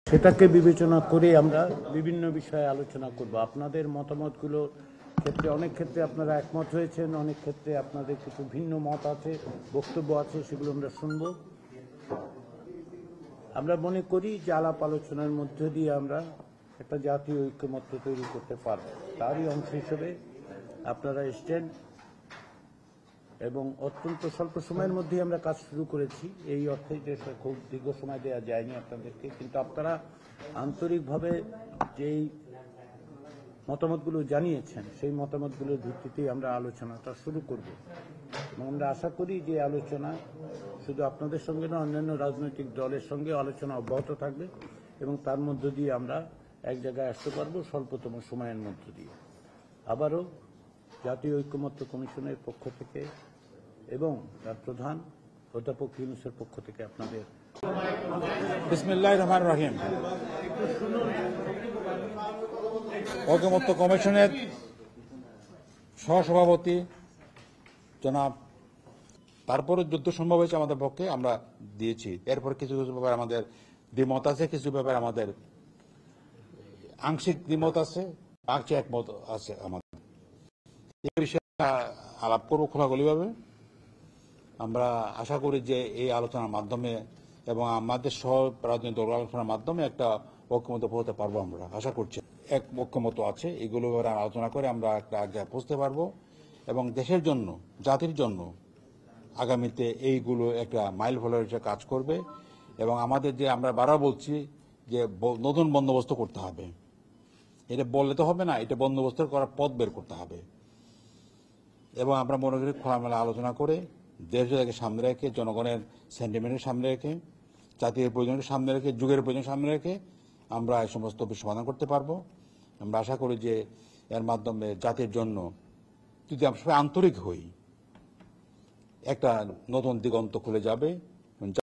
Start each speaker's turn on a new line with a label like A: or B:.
A: সেটাকে বিবেচনা করে আমরা বিভিন্ন বিষয়ে আলোচনা করব। আপনাদের মতামতগুলো ক্ষেত্রে অনেক ক্ষেত্রে আপনারা একমত হয়েছেন, অনেক ক্ষেত্রে আপনাদের কিছু ভিন্ন মত আছে, বক্তব্য আছে, সেগুলো আমরা শুনব। আমরা মনে করি যে আলাপ আলোচনার মধ্য দিয়ে আমরা একটা জাতীয় ঐক্যমত্য তৈরি করতে পারব। তারই অংশ হিসেবে আপনারা এসছেন এবং অত্যন্ত স্বল্প সময়ের মধ্যেই আমরা কাজ শুরু করেছি। এই অর্থে যে খুব দীর্ঘ সময় দেওয়া যায়নি আপনাদেরকে, কিন্তু আপনারা আন্তরিকভাবে যেই মতামতগুলো জানিয়েছেন সেই মতামতগুলোর ভিত্তিতেই আমরা আলোচনাটা শুরু করব এবং আমরা আশা করি যে আলোচনা শুধু আপনাদের সঙ্গে না, অন্যান্য রাজনৈতিক দলের সঙ্গে আলোচনা অব্যাহত থাকবে এবং তার মধ্য দিয়ে আমরা এক জায়গায় আসতে পারবো স্বল্পতম সময়ের মধ্য দিয়ে। আবারও জাতীয় ঐক্যমত্য কমিশনের পক্ষ থেকে এবং তার প্রধান অধ্যাপক ইউনূসের পক্ষ থেকে আপনাদের
B: বিসমিল্লাহির রহমানির রহিম। ঐক্যমত্য কমিশনের সহসভাপতি জনাব, তারপরে যুদ্ধ সম্ভব হয়েছে আমাদের পক্ষে, আমরা দিয়েছি। এরপর কিছু কিছু ব্যাপারে আমাদের দ্বিমত আছে, কিছু ব্যাপারে আমাদের আংশিক দ্বিমত আছে, আংশিক একমত আছে। আমাদের এই বিষয়ে আলাপ করবো খোলাখুলিভাবে। আমরা আশা করি যে এই আলোচনার মাধ্যমে এবং আমাদের সহ রাজনৈতিক দল আলোচনার মাধ্যমে একটা ঐক্যমত পৌঁছতে পারবো। আমরা আশা করছি এক ঐক্যমত আছে, এগুলো আলোচনা করে আমরা একটা জায়গায় পৌঁছতে পারবো এবং দেশের জন্য, জাতির জন্য আগামীতে এইগুলো একটা মাইল ফলক হিসেবে কাজ করবে। এবং আমাদের যে আমরা বারবার বলছি যে নতুন বন্দোবস্ত করতে হবে, এটা বললে তো হবে না, এটা বন্দোবস্ত করার পথ বের করতে হবে। এবং আমরা মনে করি খোলামেলা আলোচনা করে দেশকে সামনে রেখে, জনগণের সেন্টিমেন্টের সামনে রেখে, জাতীয় প্রয়োজনকে সামনে রেখে, যুগের প্রয়োজন সামনে রেখে আমরা এই সমস্ত সমাধান করতে পারবো। আমরা আশা করি যে এর মাধ্যমে জাতির জন্য যদি আমরা সবাই আন্তরিক হই, একটা নতুন দিগন্ত খুলে যাবে।